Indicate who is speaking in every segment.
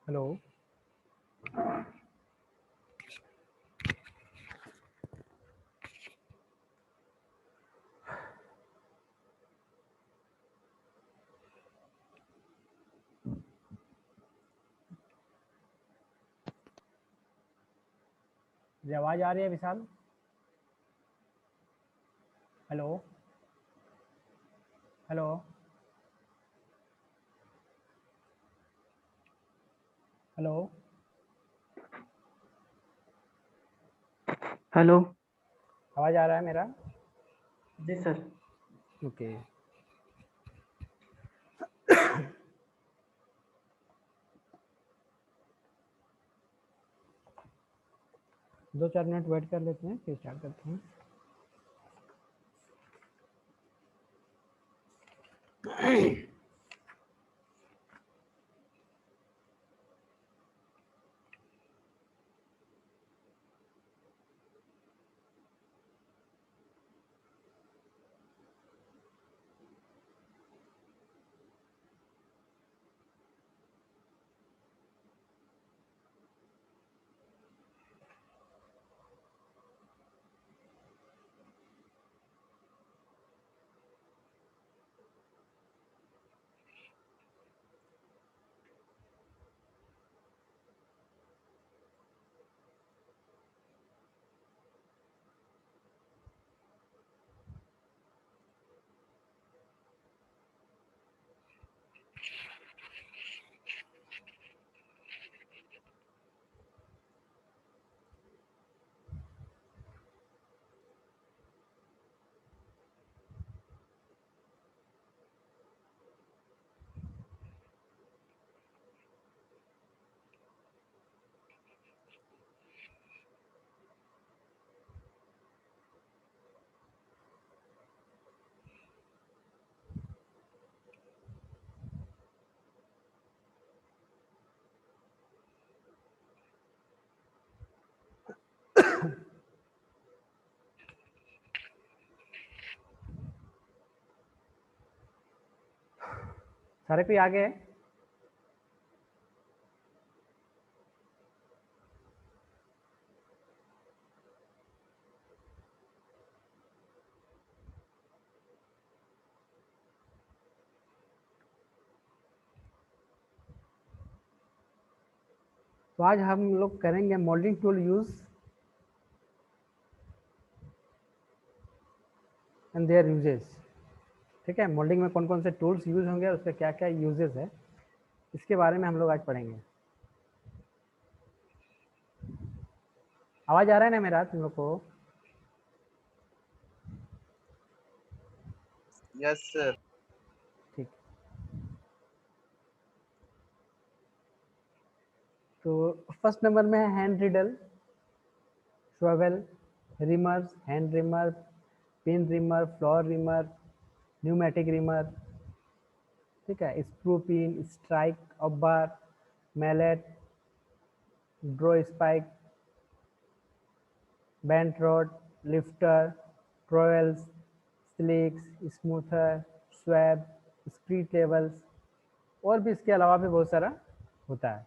Speaker 1: Hello. जी आवाज आ रही है Vishal? Hello hello hello.
Speaker 2: Hello.
Speaker 1: आवाज आ रहा है मेरा?
Speaker 2: जी सर।
Speaker 1: ओके। दो चार मिनट वेट कर लेते हैं फिर स्टार्ट करते हैं। सारे कोई आगे है? तो आज हम लोग करेंगे moulding tool use and there uses. ठीक है, मोल्डिंग में कौन कौन से टूल्स यूज होंगे और उसके क्या क्या यूजेस है, इसके बारे में हम लोग आज पढ़ेंगे। आवाज आ रहा है ना मेरा तुम लोग को?
Speaker 3: Yes sir.
Speaker 1: ठीक। तो फर्स्ट नंबर में है hand riddle, shovel, rammers, hand rammer, pin rammer, floor rammer, pneumatic rammer. ठीक है, स्क्रू पिन, स्ट्राइक, अब्बार, mallet, draw spike, bent rod, lifter, trowels, slicks, smoother, swab, sprue tables और भी इसके अलावा भी बहुत सारा होता है।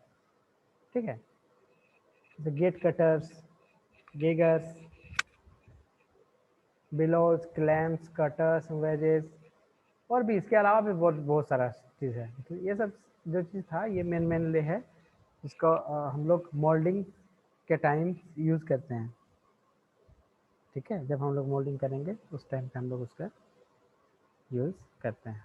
Speaker 1: ठीक है, जैसे gate cutters, gaggers, bellows, clamps, cutters, wedges और भी इसके अलावा भी बहुत बहुत सारा चीज़ है। तो ये सब जो चीज़ था ये मेनली है जिसको हम लोग मोल्डिंग के टाइम यूज़ करते हैं। ठीक है, जब हम लोग मोल्डिंग करेंगे उस टाइम पे हम लोग उसका यूज़ करते हैं।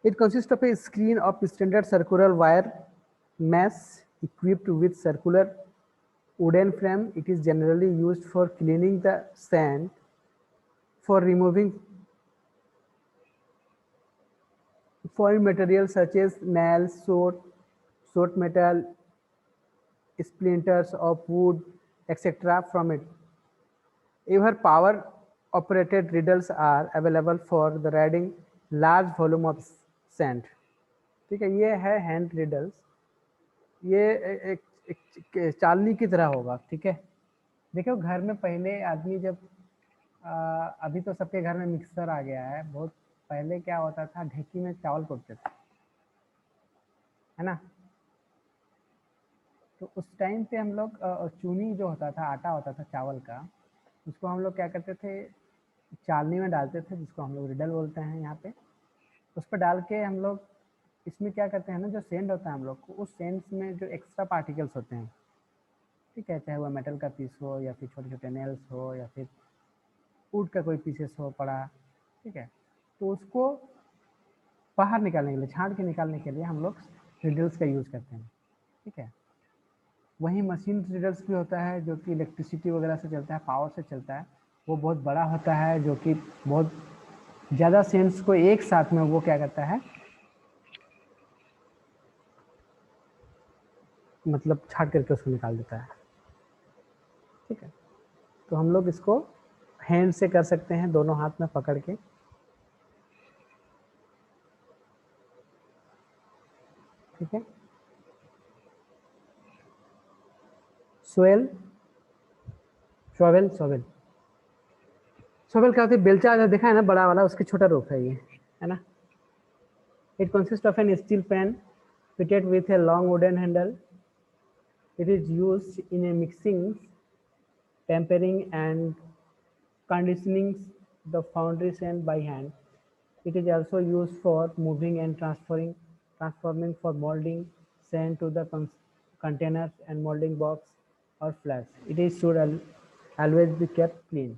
Speaker 1: It consists of a screen of standard circular wire mesh equipped with circular wooden frame. It is generally used for cleaning the sand, for removing foreign materials such as nails, short metal, splinters of wood, etc. from it. Even power operated riddles are available for the reading large volume of sand. ठीक है, ये है hand riddles. ये एक चालनी की तरह होगा। ठीक है, देखो घर में पहले आदमी जब अभी तो सबके घर में मिक्सर आ गया है, बहुत पहले क्या होता था, ढेकी में चावल कुटते थे, है ना। तो उस टाइम पे हम लोग चूनी जो होता था, आटा होता था चावल का, उसको हम लोग क्या करते थे, चालनी में डालते थे, जिसको हम लोग रिडल बोलते हैं यहाँ पे। उस पर डाल के हम लोग इसमें क्या करते हैं ना, जो सेंड होता है हम लोग को, उस सेंड में जो एक्स्ट्रा पार्टिकल्स होते हैं, ठीक है, चाहे वो मेटल का पीस हो या फिर छोटे छोटे नेल्स हो या फिर वुड का कोई पीसेस हो पड़ा, ठीक है, तो उसको बाहर निकालने के लिए, छांट के निकालने के लिए हम लोग रिडल्स का यूज़ करते हैं, ठीक है। वहीं मशीन रिडल्स भी होता है जो कि इलेक्ट्रिसिटी वगैरह से चलता है, पावर से चलता है। वो बहुत बड़ा होता है, जो कि बहुत ज़्यादा सेंस को एक साथ में वो क्या करता है, मतलब छाट करके उसको निकाल देता है, ठीक है। तो हम लोग इसको हैंड से कर सकते हैं, दोनों हाथ में पकड़ के, ठीक है। सोयल, शोवेल, सोवेल, सोवेल क्या होती है, बेलचा देखा है ना बड़ा वाला, उसके छोटा रूप है ये, है ना। It consist of an steel pan fitted with a long wooden handle. It is used in a mixing, tempering and conditioning the foundry sand by hand. It is also used for moving and transforming for molding sand to the containers and molding box or flask. It is should always be kept clean.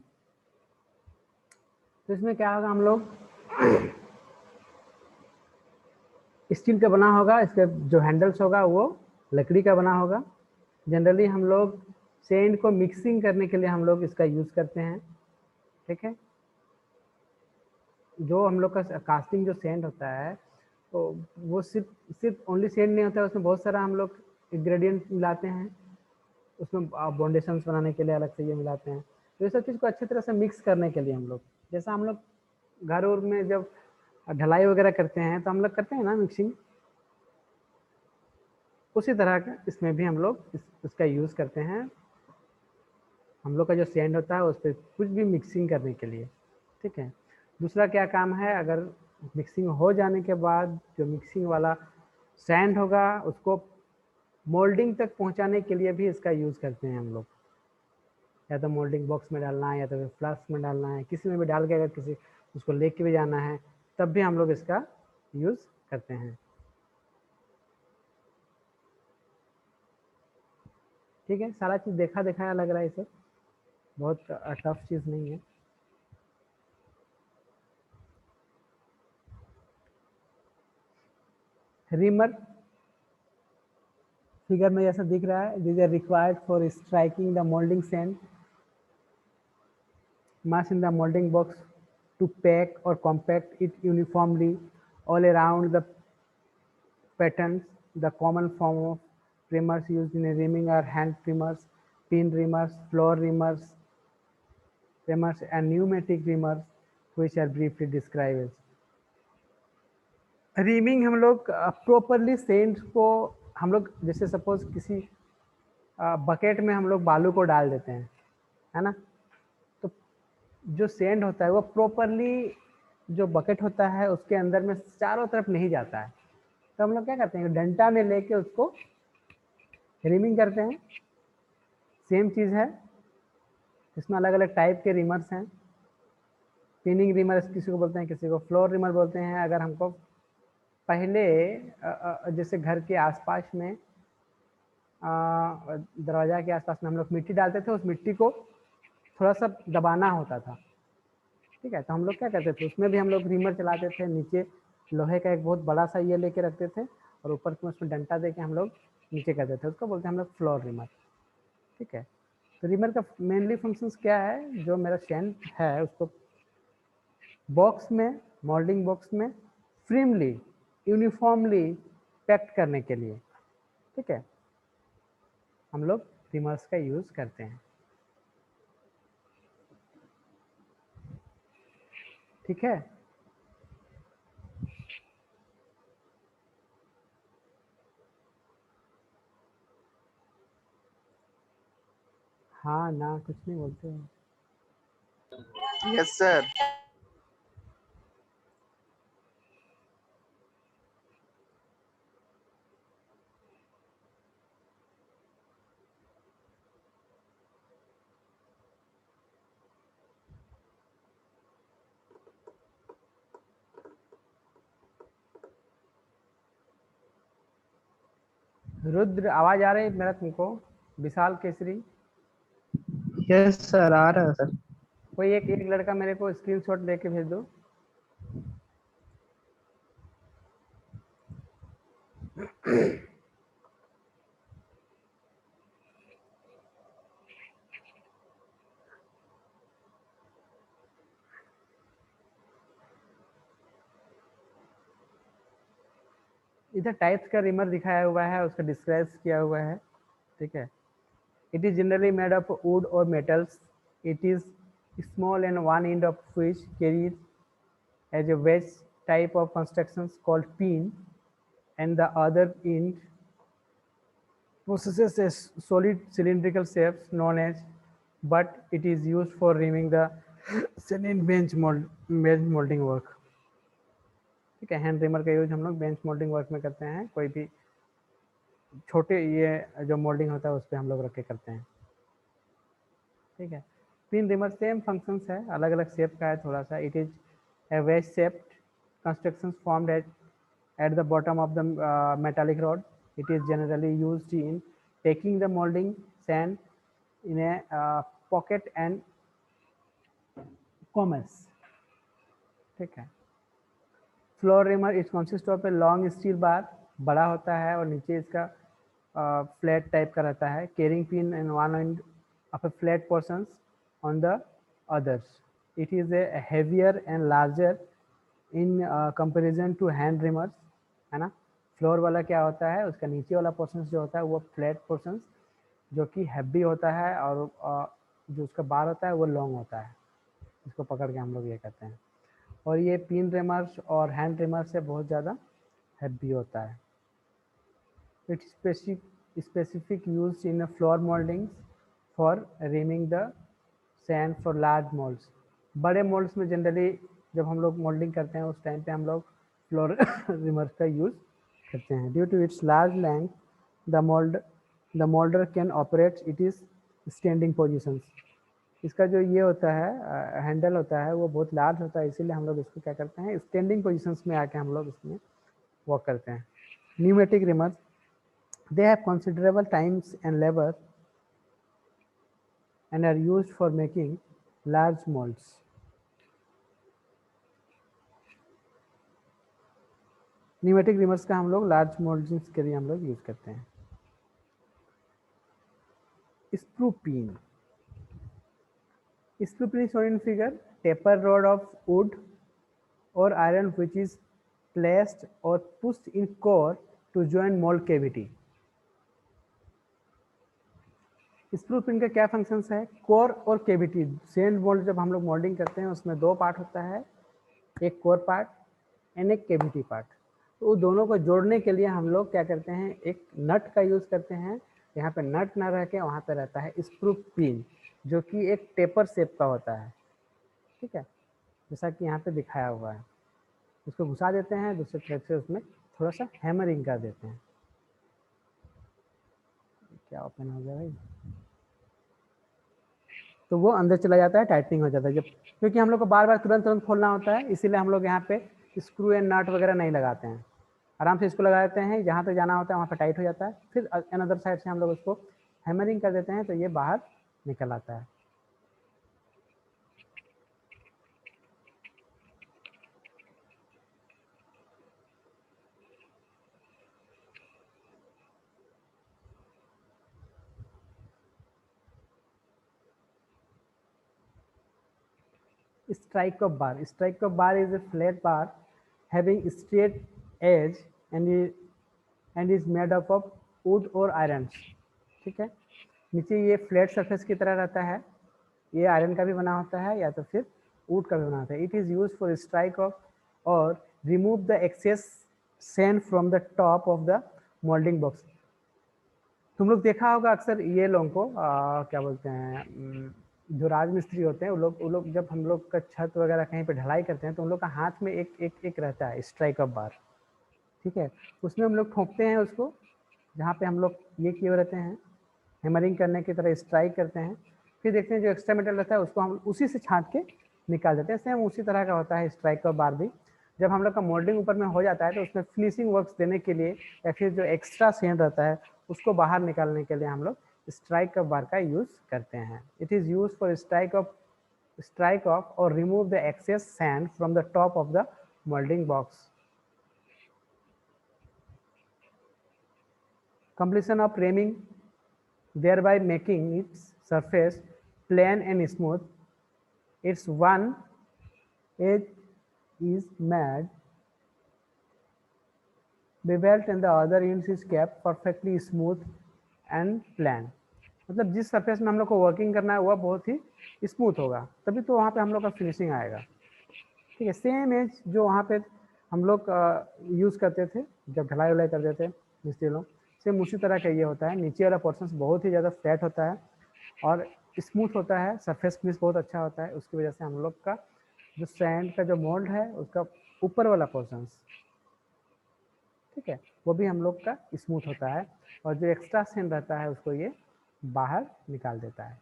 Speaker 1: तो इसमें क्या होगा, हम लोग steel का बना होगा, इसके जो हैंडल्स होगा वो लकड़ी का बना होगा। जनरली हम लोग सेंड को मिक्सिंग करने के लिए हम लोग इसका यूज़ करते हैं, ठीक है। जो हम लोग का कास्टिंग जो सेंड होता है, तो वो सिर्फ ओनली सेंड नहीं होता है, उसमें बहुत सारा हम लोग इंग्रेडिएंट मिलाते हैं, उसमें बाउंडेशंस बनाने के लिए अलग से ये मिलाते हैं। तो ये सब चीज़ को अच्छी तरह से मिक्स करने के लिए हम लोग, जैसा हम लोग घर और में जब ढलाई वगैरह करते हैं तो हम लोग करते हैं ना मिक्सिंग, उसी तरह का इसमें भी हम लोग इसका यूज़ करते हैं। हम लोग का जो सेंड होता है उस पर कुछ भी मिक्सिंग करने के लिए, ठीक है। दूसरा क्या काम है, अगर मिक्सिंग हो जाने के बाद जो मिक्सिंग वाला सैंड होगा उसको मोल्डिंग तक पहुंचाने के लिए भी इसका यूज़ करते हैं हम लोग। या तो मोल्डिंग बॉक्स में डालना है या तो फिर फ्लास्क में डालना है, किसी में भी डाल के अगर किसी उसको लेके भी जाना है तब भी हम लोग इसका यूज़ करते हैं, ठीक है। सारा चीज़ देखा दिखाया लग रहा है, इसे बहुत टफ चीज़ नहीं है। रीमर फिगर में जैसा दिख रहा है, these are required for striking the molding sand mass in the molding box to pack or compact it uniformly all around the patterns. The common form of reamers used in reaming are hand reamers, pin reamers, floor reamers, and pneumatic reamers, which are briefly described. Reaming हम लोग properly Saint को, हम लोग जैसे suppose किसी bucket में हम लोग बालू को डाल देते हैं, है ना, तो जो सेंड होता है वो प्रॉपरली जो बकेट होता है उसके अंदर में चारों तरफ नहीं जाता है, तो हम लोग क्या करते हैं, डंटा में लेके उसको रीमिंग करते हैं। सेम चीज़ है, इसमें अलग अलग टाइप के रिमर्स हैं। पिनिंग रिमर किसी को बोलते हैं, किसी को फ्लोर रिमर बोलते हैं। अगर हमको पहले जैसे घर के आसपास में दरवाजा के आसपास में हम लोग मिट्टी डालते थे, उस मिट्टी को थोड़ा सा दबाना होता था, ठीक है, तो हम लोग क्या करते थे, उसमें भी हम लोग रीमर चलाते थे। नीचे लोहे का एक बहुत बड़ा सा ये लेके रखते थे और ऊपर में उसमें डंटा दे के हम लोग नीचे करते थे, उसको बोलते हैं हम लोग फ्लोर रिमर, ठीक है। तो रिमर का मेनली फंक्शंस क्या है, जो मेरा सैंड है उसको बॉक्स में, मोल्डिंग बॉक्स में फ्रीमली यूनिफॉर्मली पैक्ट करने के लिए, ठीक है, हम लोग रिमर्स का यूज़ करते हैं, ठीक है। हाँ ना, कुछ नहीं बोलते हैं।
Speaker 2: Yes, sir.
Speaker 1: रुद्र आवाज आ रही है मेरा तुमको? विशाल केसरी,
Speaker 2: यस सर, आ रहा है सर।
Speaker 1: कोई एक एक लड़का मेरे को स्क्रीनशॉट लेके भेज दो। इधर टाइप्स का रिमर दिखाया हुआ है, उसका डिस्क्राइब किया हुआ है, ठीक है। It is generally made of wood और metals. It is small and one end of which carries as a wedge type of constructions called pin, and the other end possesses a solid cylindrical shape known as, but it is used for reaming the cement bench molding work। ठीक है, hand reamer का use हम लोग bench moulding work में करते हैं, कोई भी छोटे ये जो मोल्डिंग होता है उस पर हम लोग रख के करते हैं, ठीक है। पिन रिमर सेम फंक्शंस है, अलग अलग शेप का है थोड़ा सा। It is A wedge shaped constructions formed at the bottom of the metallic rod. It is generally used in taking the molding sand in a pocket and commerce, ठीक है। Floor reamer it consist of a long steel bar, बड़ा होता है और नीचे इसका flat type का रहता है, carrying pin and one end of a flat portions on the others. It is a heavier and larger in comparison to hand rammers, है ना। फ्लोर वाला क्या होता है, उसका नीचे वाला पोर्शन जो होता है वो फ्लैट पोर्शन जो कि हैवी होता है, और जो उसका बार होता है वो लॉन्ग होता है, इसको पकड़ के हम लोग ये करते हैं। और ये पिन रिमर्स और हैंड रिमर्स से बहुत ज़्यादा हैवी होता है। It's specific use in floor mouldings for rhyming the sand for large moulds. बड़े मोल्ड्स में जनरली जब हम लोग मोल्डिंग करते हैं उस टाइम पे हम लोग फ्लोर रिमर्स का यूज़ करते हैं। Due to its large length the moulder can operate it is standing positions. इसका जो ये होता है हैंडल होता है वो बहुत लार्ज होता है, इसीलिए हम लोग इसको क्या करते हैं, स्टैंडिंग पोजिशंस में आके हम लोग इसमें वर्क करते हैं। Pneumatic rammers they have considerable times and labor and are used for making large molds। Pneumatic rammers का हम लोग लार्ज मोल्डिंग्स के लिए हम लोग यूज करते हैं। Screw pin, screw pin is shown in figure, taper rod of wood or iron which is placed or pushed in core to join mold cavity। Screw pin का क्या फंक्शंस है, core और केविटी। सैंड मोल्ड जब हम लोग moulding करते हैं उसमें दो पार्ट होता है, एक कोर पार्ट एंड एक केविटी पार्ट। तो दोनों को जोड़ने के लिए हम लोग क्या करते हैं, एक नट का यूज़ करते हैं। यहाँ पे नट ना रह के वहाँ पे रहता है स्क्रू पिन, जो कि एक टेपर शेप का होता है, ठीक है, जैसा कि यहाँ पे दिखाया हुआ है। उसको घुसा देते हैं, दूसरे थ्रेड से उसमें थोड़ा सा हैमरिंग कर देते हैं। क्या ओपन हो गया भाई, तो वो अंदर चला जाता है, टाइटनिंग हो जाता है। जब क्योंकि हम लोग को बार बार तुरंत तुरंत खोलना होता है, इसीलिए हम लोग यहाँ पे स्क्रू एंड नट वगैरह नहीं लगाते हैं, आराम से इसको लगा देते हैं, जहाँ तक जाना होता है वहाँ पे टाइट हो जाता है, फिर अनदर साइड से हम लोग उसको हैमरिंग कर देते हैं तो ये बाहर निकल आता है। Strike of bar, strike of bar is a flat bar having straight edge and is made up of wood or iron, ठीक है। नीचे ये फ्लैट सरफेस की तरह रहता है, ये आयरन का भी बना होता है या तो फिर वुड का भी बना होता है। It is use for strike off और remove the excess sand from the top of the moulding box. तुम लोग देखा होगा अक्सर ये लोगों को क्या बोलते हैं, जो राजमिस्त्री होते हैं वो लोग जब हम लोग का छत वगैरह कहीं पे ढलाई करते हैं तो उन लोग का हाथ में एक रहता है स्ट्राइक ऑफ बार, ठीक है। उसमें हम लोग ठोकते हैं उसको, जहाँ पे हम लोग ये किए हुए रहते हैं, हैमरिंग करने की तरह स्ट्राइक करते हैं, फिर देखते हैं जो एक्स्ट्रा मेटल रहता है उसको हम उसी से छांट के निकाल देते हैं। सेम उसी तरह का होता है स्ट्राइक ऑफ बार भी। जब हम लोग का मोल्डिंग ऊपर में हो जाता है तो उसमें फिनिशिंग वर्क्स देने के लिए या फिर जो एक्स्ट्रा सेंड रहता है उसको बाहर निकालने के लिए हम लोग स्ट्राइक बार का यूज करते हैं। It is use for strike off or remove the excess sand from the top of the molding box. Completion of framing, thereby making its surface plain and smooth. Its one edge is made beveled and the other ends is kept perfectly smooth and plain. मतलब जिस surface में हम लोग को working करना है वह बहुत ही स्मूथ होगा, तभी तो वहाँ पे हम लोग का फिनिशिंग आएगा। ठीक है, सेम एज जो वहाँ पे हम लोग यूज़ करते थे जब ढलाई उलाई करते थे मिस्त्री लोग, सेम उसी तरह का ये होता है। नीचे वाला पोर्शन बहुत ही ज़्यादा फ्लैट होता है और स्मूथ होता है, सरफेस फिनिश बहुत अच्छा होता है। उसकी वजह से हम लोग का जो सैंड का जो मोल्ड है उसका ऊपर वाला पोर्शन, ठीक है, वो भी हम लोग का स्मूथ होता है और जो एक्स्ट्रा सैंड रहता है उसको ये बाहर निकाल देता है।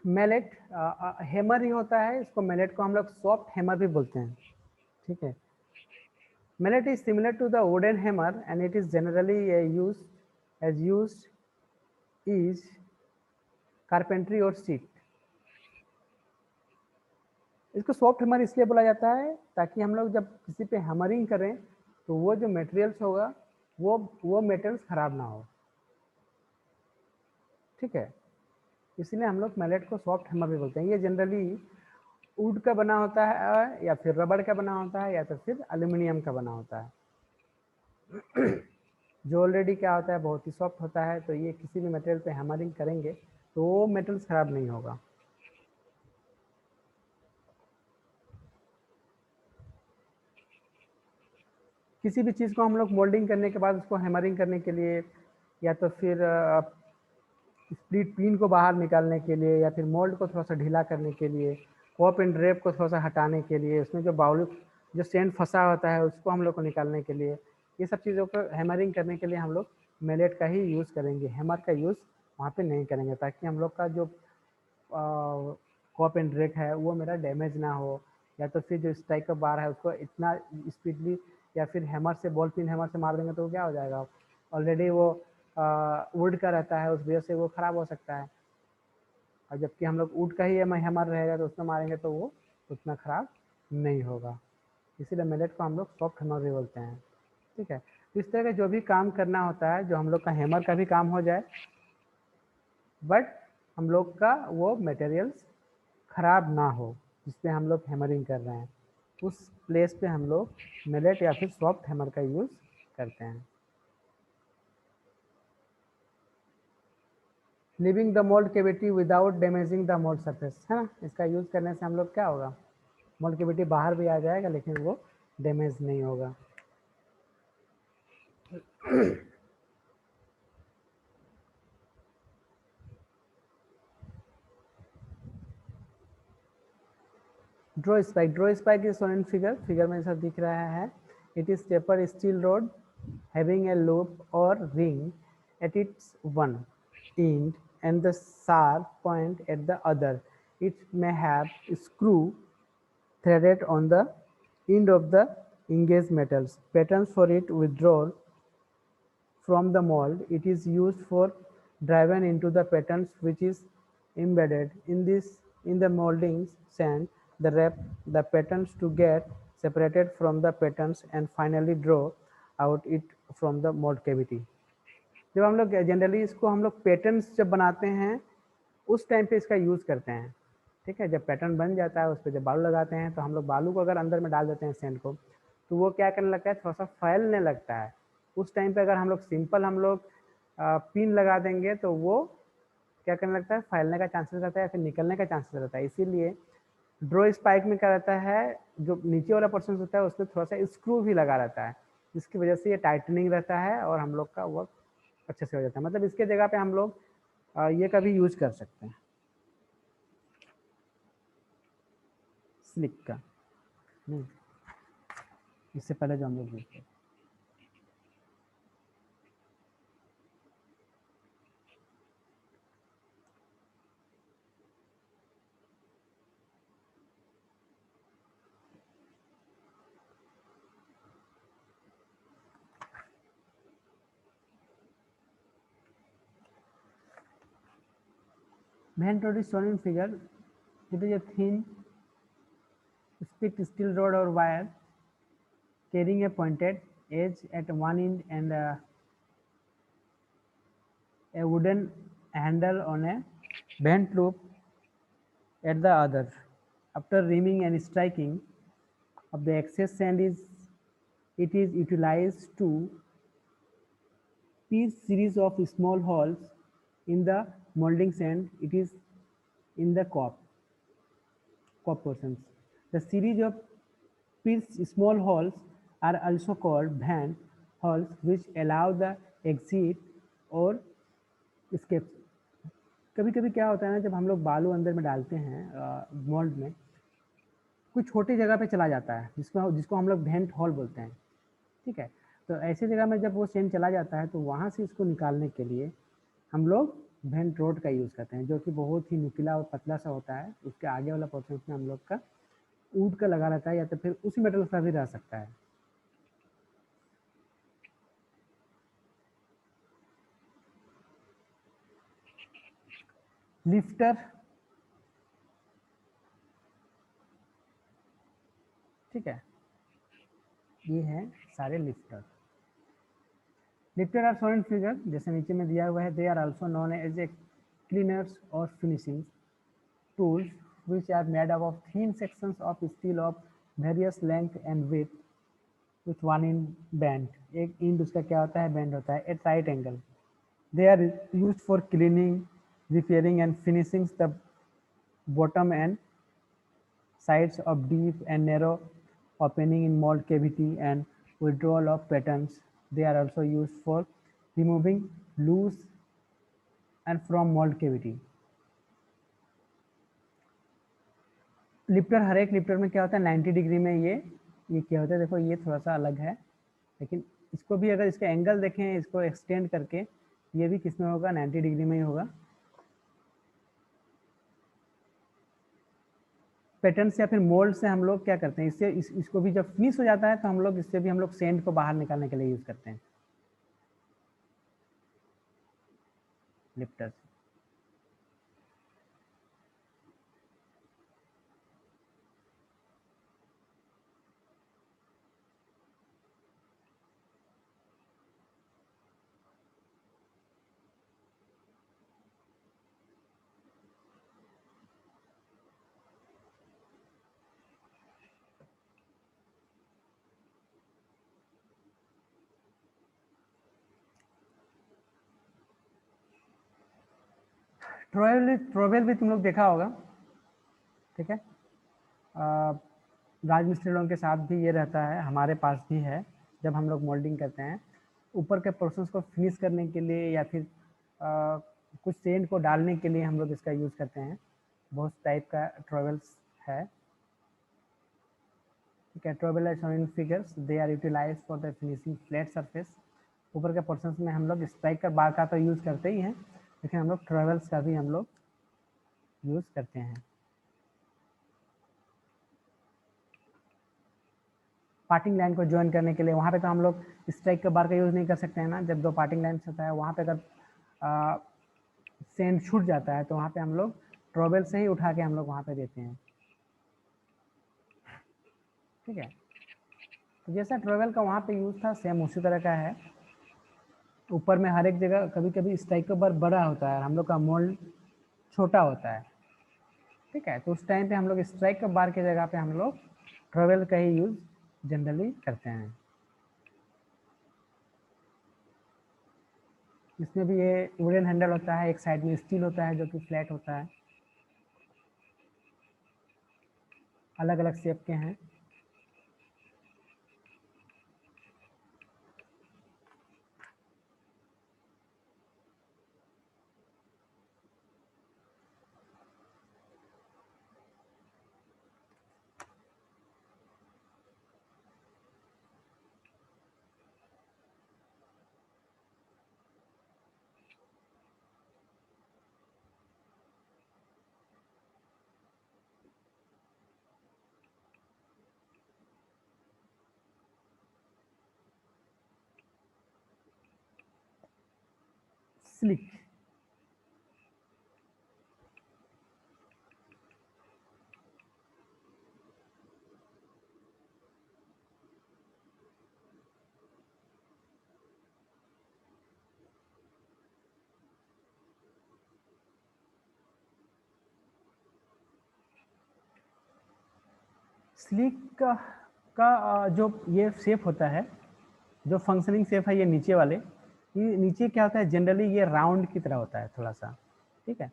Speaker 1: मैलेट हैमर ही होता है, इसको मैलेट को हम लोग सॉफ्ट हैमर भी बोलते हैं। ठीक है, mallet is similar to the wooden hammer and it is generally used is carpentry और सीट। इसको सॉफ्ट हैमर इसलिए बोला जाता है ताकि हम लोग जब किसी पे हैमरिंग करें तो वो जो मटेरियल्स होगा वो मटेरियल्स खराब ना हो। ठीक है, इसलिए हम लोग मैलेट को सॉफ्ट हैमर भी बोलते हैं। ये जनरली वुड का बना होता है या फिर रबड़ का बना होता है या तो फिर एल्यूमिनियम का बना होता है जो ऑलरेडी क्या होता है बहुत ही सॉफ्ट होता है, तो ये किसी भी मटेरियल पे हैमरिंग करेंगे तो वो मेटल्स खराब नहीं होगा। किसी भी चीज़ को हम लोग मोल्डिंग करने के बाद उसको हैमरिंग करने के लिए या तो फिर स्प्लिट पिन को बाहर निकालने के लिए या फिर मोल्ड को थोड़ा सा ढीला करने के लिए, कॉप एंड ड्रेप को थोड़ा सा हटाने के लिए, उसमें जो बाउल जो सेंड फंसा होता है उसको हम लोग को निकालने के लिए, ये सब चीज़ों को हैमरिंग करने के लिए हम लोग मैलेट का ही यूज़ करेंगे, हैमर का यूज़ वहाँ पे नहीं करेंगे, ताकि हम लोग का जो कॉप एंड ड्रेक है वो मेरा डैमेज ना हो, या तो फिर जो स्ट्राइक का बार है उसको इतना स्पीडली या फिर हैमर से बॉल पिन हैमर से मार देंगे तो क्या हो जाएगा, ऑलरेडी वो वुड का रहता है, उस वजह से वो ख़राब हो सकता है। और जबकि हम लोग वुड का ही हैमर रहेगा तो उसमें मारेंगे तो वो उतना ख़राब नहीं होगा, इसीलिए मैलेट को हम लोग सॉफ्ट हैमर भी बोलते हैं। ठीक है, इस तरह का जो भी काम करना होता है, जो हम लोग का हैमर का भी काम हो जाए बट हम लोग का वो मटेरियल्स ख़राब ना हो जिस पे हम लोग हैमरिंग कर रहे हैं, उस प्लेस पे हम लोग मैलेट या फिर सॉफ्ट हैमर का यूज़ करते हैं। Living the mould cavity without damaging the mould surface, है ना, इसका यूज़ करने से हम लोग क्या होगा, मोल्ड केविटी बाहर भी आ जाएगा लेकिन वो डैमेज नहीं होगा। Draw spike is shown in figure में सब दिख रहा है। It is taper steel rod having a loop और ring at its one end and the sharp point at the other. It may have screw threaded on the end of the engaged metals. Patterns for it withdrawn from the mold. It is used for driven into the patterns which is embedded in the molding sand. The wrap the patterns to get separated from the patterns and finally draw out it from the mold cavity. जब हम लोग generally इसको हम लोग patterns जब बनाते हैं उस टाइम पे इसका यूज़ करते हैं। ठीक है, जब पैटर्न बन जाता है उस पर जब बालू लगाते हैं तो हम लोग बालू को अगर अंदर में डाल देते हैं सेंड को, तो वो क्या करने लगता है, थोड़ा सा फैलने लगता है। उस टाइम पे अगर हम लोग सिंपल हम लोग पिन लगा देंगे तो वो क्या करने लगता है, फैलने का चांसेस रहता है या फिर निकलने का चांसेस रहता है। इसीलिए ड्रॉ स्पाइक में क्या रहता है, जो नीचे वाला पोर्शन होता है उसमें थोड़ा सा स्क्रू भी लगा रहता है, जिसकी वजह से ये टाइटनिंग रहता है और हम लोग का वर्क अच्छे से हो जाता है। मतलब इसके जगह पे हम लोग ये का भी यूज कर सकते हैं, स्लिक का नहीं, इससे पहले जो हम लोग यूज करते हैं। vent rod is shown in figure. It is a thin spiked steel rod or wire carrying a pointed edge at one end and a wooden handle on a bent loop at the other. After reaming and striking of the excess sand, it is utilized to pierce series of small holes in the molding sand. It is in the cop portions. The series of pierced small holes are also called vent holes, which allow the exit or escape. कभी कभी क्या होता है ना, जब हम लोग बालू अंदर में डालते हैं मोल्ड में, कुछ छोटी जगह पे चला जाता है जिसको जिसको हम लोग वेंट हॉल बोलते हैं। ठीक है, तो ऐसी जगह में जब वो सेंड चला जाता है तो वहाँ से इसको निकालने के लिए हम लोग वेंट रोड का यूज़ करते हैं, जो कि बहुत ही नुकीला और पतला सा होता है। उसके आगे वाला पोर्शन में हम लोग का ऊड का लगा रहता है या तो फिर उसी मेटल का भी रह सकता है। लिफ्टर, ठीक है, ये है सारे lifter. Lifter are shown in figure, जैसे नीचे में दिया हुआ है। They are also known as a cleaners और finishing tools which are made up of thin sections of steel of various length and width with one end bend. एक end उसका क्या होता है, bend होता है at right angle. They are used for cleaning, repairing and finishing the bottom and sides of deep and narrow opening in mold cavity and withdrawal of patterns. They are also used for removing loose and from mold cavity. Lifter, हर एक lifter में क्या होता है 90 degree में ये क्या होता है, देखो ये थोड़ा सा अलग है, लेकिन इसको भी अगर इसका एंगल देखें, इसको एक्सटेंड करके, ये भी किस में होगा, 90 डिग्री में ही होगा। पैटर्न से या फिर मोल्ड से हम लोग क्या करते हैं, इससे इसको भी जब फिनिश हो जाता है तो हम लोग इससे भी हम लोग सेंड को बाहर निकालने के लिए यूज करते हैं लिफ्टर। ट्रोवेल भी तुम लोग देखा होगा, ठीक है। राजमिस्त्री लोगों के साथ भी ये रहता है, हमारे पास भी है। जब हम लोग मोल्डिंग करते हैं ऊपर के पोर्शंस को फिनिश करने के लिए या फिर कुछ सेंट को डालने के लिए हम लोग इसका यूज़ करते हैं। बहुत टाइप का ट्रोवेल्स है, ठीक है। Trowel are shown in figures, they are utilize for the finishing flat surface. ऊपर के पोर्शंस में हम लोग स्ट्राइकर बार का तो यूज़ करते ही हैं, लेकिन हम लोग ट्रोवेल्स का भी हम लोग यूज़ करते हैं। पार्टिंग लाइन को ज्वाइन करने के लिए वहाँ पे तो हम लोग स्ट्राइक का बार का यूज़ नहीं कर सकते हैं ना। जब दो पार्टिंग लाइन होता है वहाँ पे अगर सेंड छूट जाता है तो वहाँ पे हम लोग ट्रोवेल से ही उठा के हम लोग वहाँ पे देते हैं, ठीक है। तो जैसा ट्रोवेल का वहाँ पे यूज़ था सेम उसी तरह का है। ऊपर में हर एक जगह कभी कभी स्ट्राइक का बार बड़ा होता है, हम लोग का मोल्ड छोटा होता है, ठीक है। तो उस टाइम पे हम लोग स्ट्राइक का बार की जगह पे हम लोग ट्रोवेल का ही यूज़ जनरली करते हैं। इसमें भी ये वुडन हैंडल होता है, एक साइड में स्टील होता है जो कि फ्लैट होता है, अलग अलग शेप के हैं। स्लिक, स्लीक का जो ये शेप होता है, जो फंक्शनिंग शेप है ये नीचे वाले, ये नीचे क्या होता है जनरली ये राउंड की तरह होता है थोड़ा सा, ठीक है।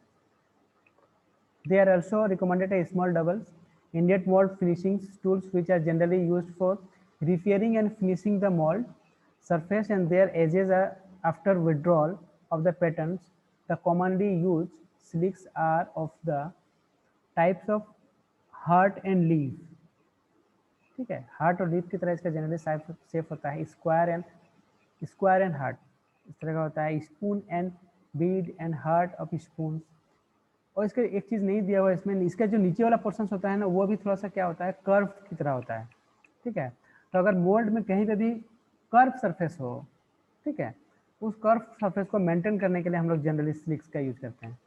Speaker 1: They are also recommended a small doubles ingot mold finishing tools which are generally used for repairing and finishing the mold surface and their edges are after withdrawal of the patterns. The commonly used slicks are of the types of heart and leaf, ठीक है। Heart और leaf की तरह इसका generally shape होता है square and heart, इस तरह का होता है। Spoon and Beed and heart of spoon. और इसका एक चीज़ नहीं दिया हुआ इसमें, इसका जो नीचे वाला पोर्शन होता है ना वो भी थोड़ा सा क्या होता है कर्व की तरह होता है, ठीक है। तो अगर मोल्ड में कहीं पे भी कर्व सरफेस हो, ठीक है, उस कर्व सरफेस को मेंटेन करने के लिए हम लोग जनरली स्लिक्स का यूज करते हैं।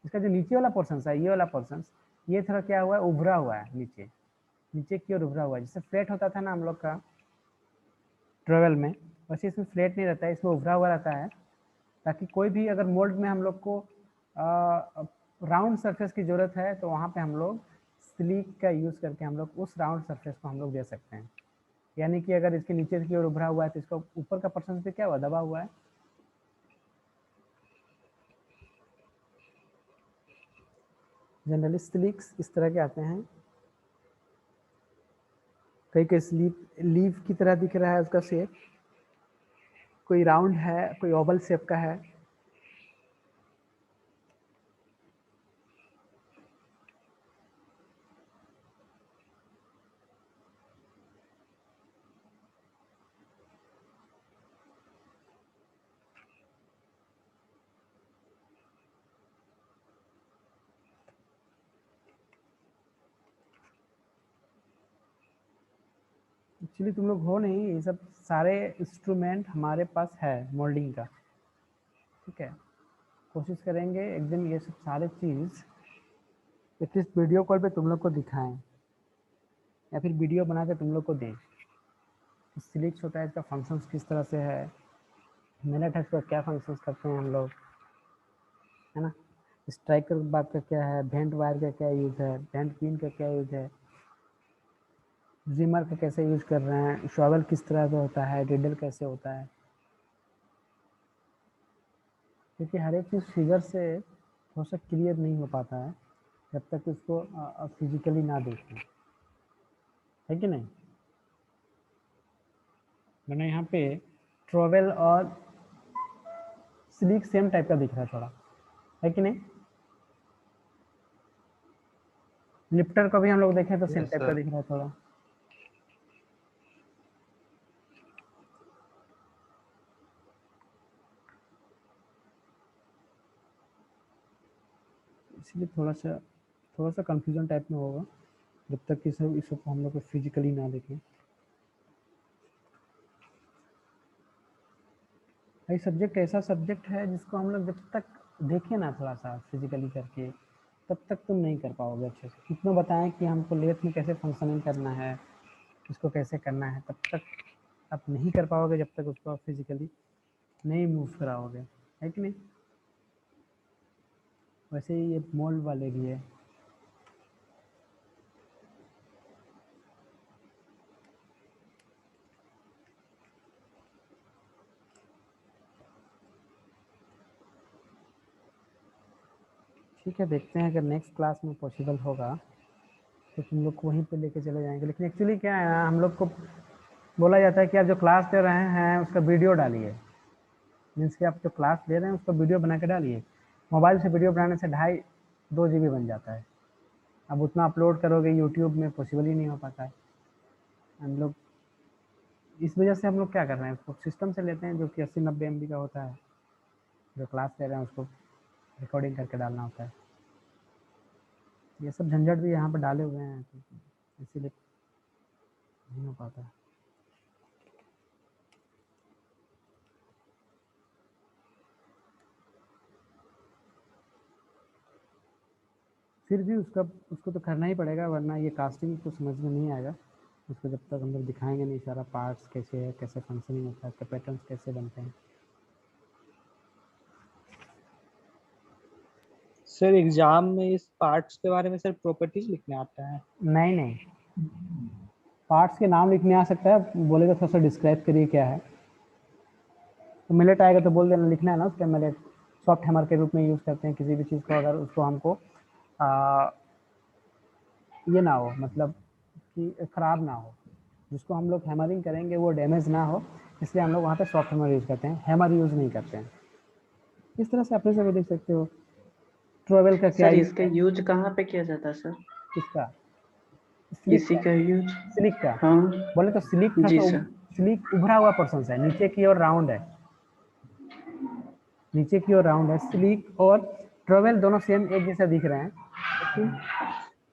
Speaker 1: इसका जो नीचे वाला पोर्शन है, ये वाला पोर्शन, ये थोड़ा क्या हुआ है, उभरा हुआ है, नीचे नीचे की ओर उभरा हुआ है। जैसे फ्लैट होता था ना हम लोग का ट्रेवल में, वैसे इसमें फ्लैट नहीं रहता है, इसमें उभरा हुआ रहता है, ताकि कोई भी अगर मोल्ड में हम लोग को राउंड सरफेस की ज़रूरत है तो वहाँ पे हम लोग स्लीक का यूज़ करके हम लोग उस राउंड सरफेस को हम लोग दे सकते हैं। यानी कि अगर इसके नीचे की ओर उभरा हुआ है तो इसका ऊपर का पर्सन पे क्या हुआ, दबा हुआ है। जनरली स्लीक्स इस तरह के आते हैं, कई कई लीफ की तरह दिख रहा है उसका शेप, कोई राउंड है, कोई ओवल शेप का है। एक्चुअली तुम लोग हो नहीं, ये सब सारे इंस्ट्रूमेंट हमारे पास है मोल्डिंग का, ठीक है। कोशिश करेंगे एक दिन ये सब सारे चीज़ एटलीस्ट वीडियो कॉल पे तुम लोग को दिखाएं, या फिर वीडियो बना के तुम लोग को दें। स्लिक्स होता है, इसका फंक्शंस किस तरह से है, मिनट है, इसका क्या फंक्शंस करते हैं हम लोग, है ना। स्ट्राइकर बात का क्या है, भेंट वायर का क्या यूज़ है, भेंट पिन का क्या यूज़ है, जिमर का कैसे यूज कर रहे हैं, शॉवल किस तरह से होता है, डिडल कैसे होता है, क्योंकि हर एक चीज़ फिगर से थोड़ा सा क्लियर नहीं हो पाता है जब तक उसको फिजिकली ना देखें, है कि नहीं। मैंने यहाँ पे ट्रोवेल और स्लीक सेम टाइप का दिख रहा है थोड़ा, है कि नहीं। लिफ्टर को भी हम लोग देखें तो सेम टाइप का दिख रहा है थोड़ा। इसलिए थोड़ा सा कंफ्यूजन टाइप में होगा जब तक कि इस सब हम लोग को फिजिकली ना देखें। ये सब्जेक्ट ऐसा सब्जेक्ट है जिसको हम लोग जब तक देखें ना थोड़ा सा फिजिकली करके, तब तक तुम नहीं कर पाओगे अच्छे से। कितना बताएं कि हमको लेथ में कैसे फंक्शनिंग करना है, इसको कैसे करना है, तब तक आप नहीं कर पाओगे जब तक उसको आप फिजिकली नहीं मूव कराओगे, है कि नहीं। वैसे ही ये मोल्ड वाले भी है। ठीक है, देखते हैं अगर नेक्स्ट क्लास में पॉसिबल होगा तो तुम लोग को वहीं पे लेके चले जाएंगे। लेकिन एक्चुअली क्या है ना, हम लोग को बोला जाता है कि आप जो क्लास ले रहे हैं उसका वीडियो डालिए, मीन्स कि आप जो क्लास ले रहे हैं उसका वीडियो बना के डालिए। मोबाइल से वीडियो बनाने से 2.5-2 GB बन जाता है, अब उतना अपलोड करोगे यूट्यूब में पॉसिबल ही नहीं हो पाता है। हम लोग इस वजह से हम लोग क्या कर रहे हैं, उसको सिस्टम से लेते हैं जो कि 80-90 MB का होता है, जो क्लास ले रहे हैं उसको रिकॉर्डिंग करके डालना होता है। ये सब झंझट भी यहाँ पर डाले हुए हैं, तो इसीलिए नहीं हो पाता है। फिर भी उसको तो करना ही पड़ेगा, वरना ये कास्टिंग तो समझ में नहीं आएगा उसको जब तक हम लोग दिखाएंगे नहीं सारा पार्ट्स कैसे है, कैसे फंक्शनिंग होता है, पैटर्न्स कैसे बनते हैं।
Speaker 2: सर एग्जाम में इस पार्ट्स के बारे में सर प्रॉपर्टीज लिखने आता है?
Speaker 1: नहीं नहीं, पार्ट्स के नाम लिखने आ सकता है, बोलेगा थोड़ा सा डिस्क्राइब करिए क्या है। तो मिलेट आएगा तो बोल देना, लिखना है ना उसके मिलेट सॉफ्ट हैमर के रूप में यूज़ करते हैं किसी भी चीज़ को, अगर उसको हमको ये ना हो, मतलब कि ख़राब ना हो, जिसको हम लोग हैमरिंग करेंगे वो डैमेज ना हो, इसलिए हम लोग वहाँ पे सॉफ्ट हैमर यूज़ करते हैं, हैमर यूज़ नहीं करते हैं। इस तरह से अपने से भी देख सकते हो। ट्रैवल का क्या
Speaker 3: सर
Speaker 1: यूज़
Speaker 3: इसका
Speaker 1: है,
Speaker 3: यूज कहाँ पे किया जाता है सर?
Speaker 1: किसका, स्लिक
Speaker 3: इसी
Speaker 1: का,
Speaker 3: का यूज?
Speaker 1: स्लिक का
Speaker 3: हाँ
Speaker 1: बोले तो स्लिक थोड़ा
Speaker 3: जी
Speaker 1: सा
Speaker 3: सर।
Speaker 1: स्लिक उभरा हुआ पोर्शन है, नीचे की ओर राउंड है, नीचे की ओर राउंड है। स्लिक और ट्रैवल दोनों सेम एक जैसा दिख रहे हैं, लेकिन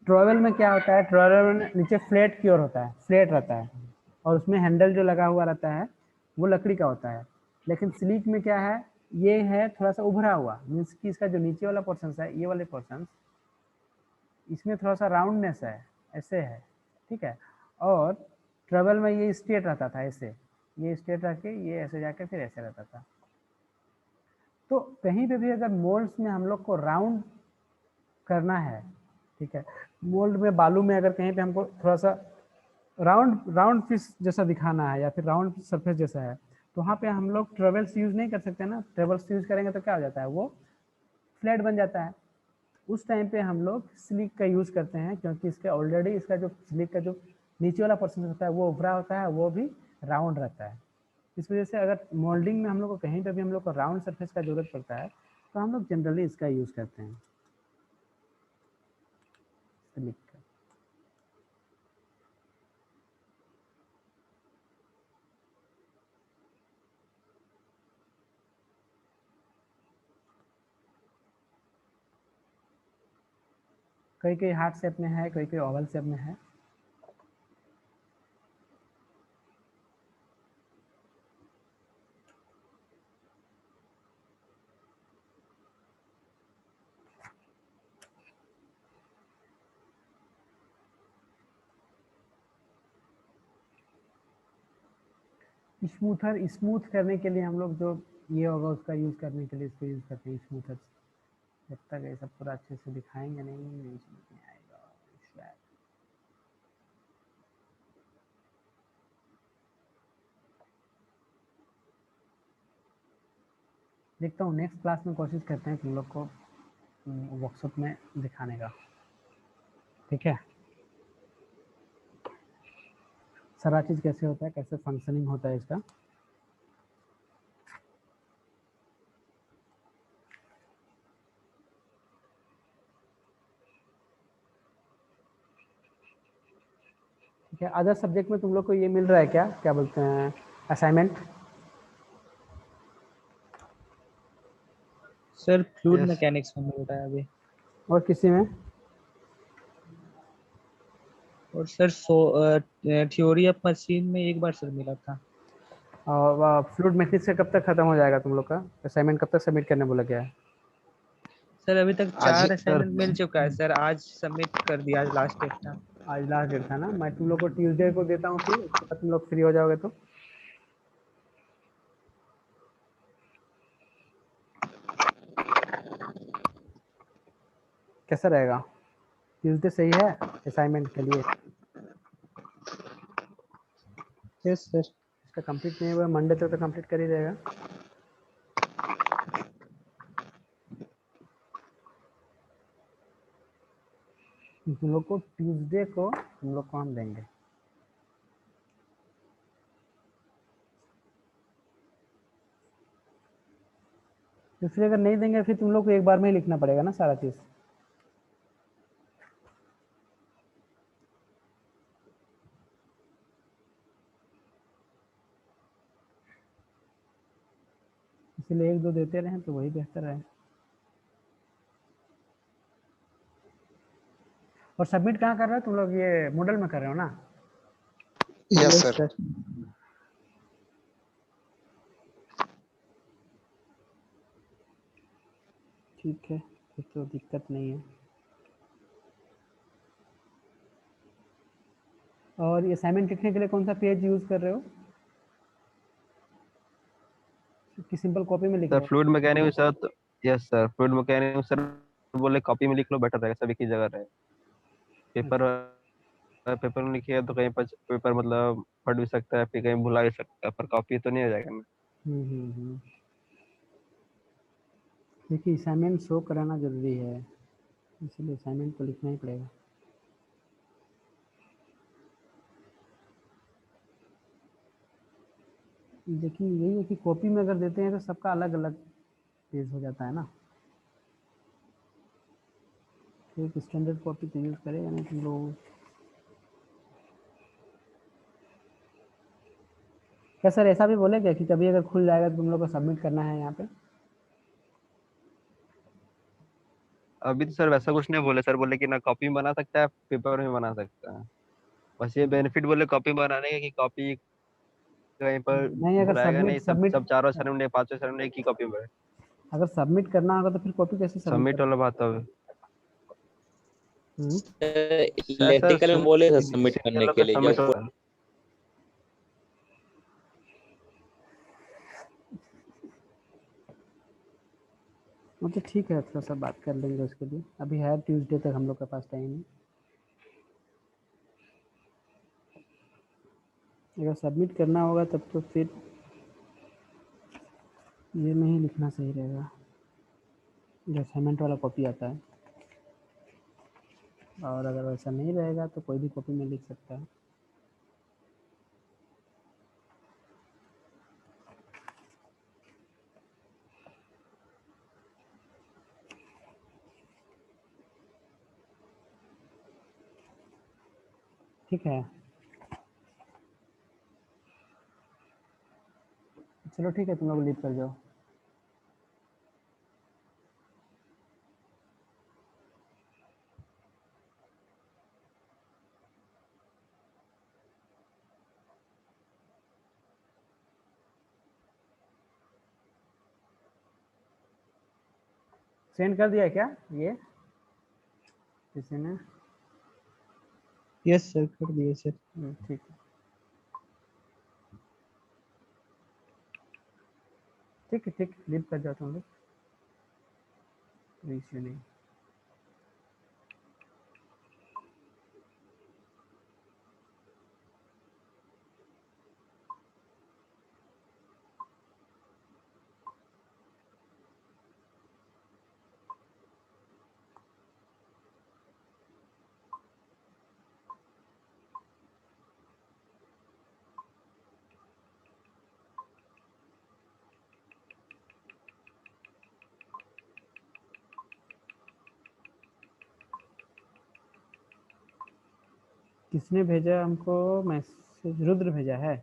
Speaker 1: ट्रैवल में क्या होता है, ट्रैवल में नीचे फ्लैट की ओर होता है, फ्लैट रहता है, और उसमें हैंडल जो लगा हुआ रहता है वो लकड़ी का होता है। लेकिन स्लीक में क्या है, ये है थोड़ा सा उभरा हुआ, मीन्स कि इसका जो नीचे वाला पोर्शन है, ये वाले पोर्शन, इसमें थोड़ा सा राउंडनेस है, ऐसे है, ठीक है। और ट्रैवल में ये स्ट्रेट रहता था, ऐसे ये स्ट्रेट रह के ये ऐसे जाके फिर ऐसे रहता था। तो कहीं पे भी अगर मोल्ड्स में हम लोग को राउंड करना है, ठीक है, मोल्ड में बालू में अगर कहीं पे हमको थोड़ा सा राउंड राउंड पीस जैसा दिखाना है या फिर राउंड सरफेस जैसा है, तो वहाँ पे हम लोग ट्रेवल्स यूज़ नहीं कर सकते ना। ट्रेवल्स यूज़ करेंगे तो क्या हो जाता है, वो फ्लैट बन जाता है। उस टाइम पे हम लोग स्लिक का यूज़ करते हैं, क्योंकि इसका ऑलरेडी इसका जो स्लिक का जो नीचे वाला पोर्शन होता है वो उभरा होता है, वो भी राउंड रहता है। इस वजह से अगर मोल्डिंग में हम लोग को कहीं पर भी हम लोग को राउंड सरफेस का जरूरत पड़ता है, तो हम लोग जनरली इसका यूज़ करते हैं, स्लिक का। कई कई हार्ट शेप में है, कई कई ओवल शेप में है। स्मूथर, स्मूथ करने के लिए हम लोग जो ये होगा उसका यूज़ करने के लिए इसको यूज़ करते हैं, स्मूथर। जब तक ये सब पूरा अच्छे से दिखाएंगे नहीं समझ में आएगा। शायद देखता हूँ, नेक्स्ट क्लास में कोशिश करते हैं तुम लोग को वर्कशॉप में दिखाने का, ठीक है। सारा चीज़ कैसे होता है, कैसे फंक्शनिंग होता है इसका। ठीक है, अदर सब्जेक्ट में तुम लोग को ये मिल रहा है क्या, क्या बोलते हैं, assignment?
Speaker 2: Sir fluid
Speaker 4: yes
Speaker 2: mechanics में मिल रहा है अभी।
Speaker 1: और किसी में?
Speaker 2: और सर थ्योरी ऑफ मशीन में एक बार सर मिला था।
Speaker 1: और फ्लूइड मैकेनिक्स का कब तक खत्म हो जाएगा तुम लोग का असाइनमेंट, कब तक सबमिट करने बोला गया है?
Speaker 2: सर अभी तक
Speaker 4: आज
Speaker 2: 4
Speaker 4: सर
Speaker 2: असाइनमेंट मिल चुका है सर, आज सबमिट कर दिया, आज लास्ट डेट था।
Speaker 1: आज लास्ट डेट था ना, मैं तुम लोग को ट्यूसडे को देता हूँ, फिर उसके बाद तुम लोग फ्री हो जाओगे तो। कैसा रहेगा, ट्यूसडे सही है असाइनमेंट के लिए?
Speaker 2: Yes sir.
Speaker 1: इसका कंप्लीट नहीं हुआ, मंडे तक तो कंप्लीट कर ही देगा। तुम लोग को ट्यूसडे को तुम लोग को हम देंगे। तो फिर अगर नहीं देंगे फिर तुम लोग को एक बार में ही लिखना पड़ेगा ना सारा चीज़। इसलिए एक दो देते रहें तो वही बेहतर है। और सबमिट कहाँ कर रहे हो तुम लोग, ये मूडल में कर रहे हो ना?
Speaker 4: Yes sir.
Speaker 1: ठीक है, फिर तो दिक्कत नहीं है। और ये असाइनमेंट लिखने के लिए कौन सा पेज यूज़ कर रहे हो, कि सिंपल कॉपी में लिख
Speaker 4: सर
Speaker 1: रहे हो?
Speaker 4: Fluid mechanics sir yes sir, fluid mechanics sir बोले कॉपी में लिख लो, बेटर रहेगा, सब एक ही जगह रहे, पेपर पेपर में लिखिए तो कहीं पर पेपर मतलब फट भी सकता है, फिर कहीं भुला भी सकता है, पर कॉपी तो नहीं हो जाएगा ना।
Speaker 1: हम्म। देखिए असाइनमेंट शो कराना ज़रूरी है, इसलिए असाइनमेंट तो लिखना ही पड़ेगा। देखिए यही है कि कॉपी में अगर देते हैं तो सबका अलग अलग पेज हो जाता है ना, तो एक स्टैंडर्ड कॉपी तो यूज़ करेगा नहीं तुम लोग। क्या सर ऐसा भी बोले क्या कि कभी अगर खुल जाएगा तो तुम लोग को सबमिट करना है यहाँ पे?
Speaker 4: अभी तो सर वैसा कुछ नहीं बोले, सर बोले कि ना कॉपी में बना सकता है, पेपर में बना सकता है। बस ये बेनिफिट बोले कॉपी बनाने का कि कॉपी कहीं पर
Speaker 1: नहीं, अगर
Speaker 4: भुलाएगा
Speaker 1: सबमिट
Speaker 4: नहीं, सब
Speaker 1: सबमिट
Speaker 4: सब चारों असाइनमेंट पांचों असाइनमेंट एक ही कॉपी में।
Speaker 1: अगर सबमिट करना होगा तो फिर कॉपी कैसे सबमिट
Speaker 4: सबमिट वाला
Speaker 1: करोगे?
Speaker 4: बात अब
Speaker 1: हम्म,
Speaker 4: ऐसा
Speaker 2: इलेक्ट्रिकल में बोले थे सबमिट करने
Speaker 4: सीनियर लोग
Speaker 2: के
Speaker 4: का
Speaker 2: लिए
Speaker 4: सबमिट
Speaker 2: जब
Speaker 4: होगा।
Speaker 1: तो ठीक है, थोड़ा सा बात कर लेंगे उसके लिए, अभी है ट्यूसडे तक हम लोग के पास टाइम है। अगर सबमिट करना होगा तब तो फिर ये नहीं लिखना सही रहेगा, जो असाइनमेंट वाला कॉपी आता है, और अगर वैसा नहीं रहेगा तो कोई भी कॉपी में लिख सकता है। ठीक है, चलो ठीक है, तुम लोग लीव कर जाओ। सेंड कर दिया है क्या ये किसी ने?
Speaker 2: यस सर कर दिए सर।
Speaker 1: ठीक है, ठीक है, ठीक, लीव कर जाओ तुम लोग, कोई इश्यू नहीं। किसने भेजा हमको मैसेज? रुद्र भेजा है।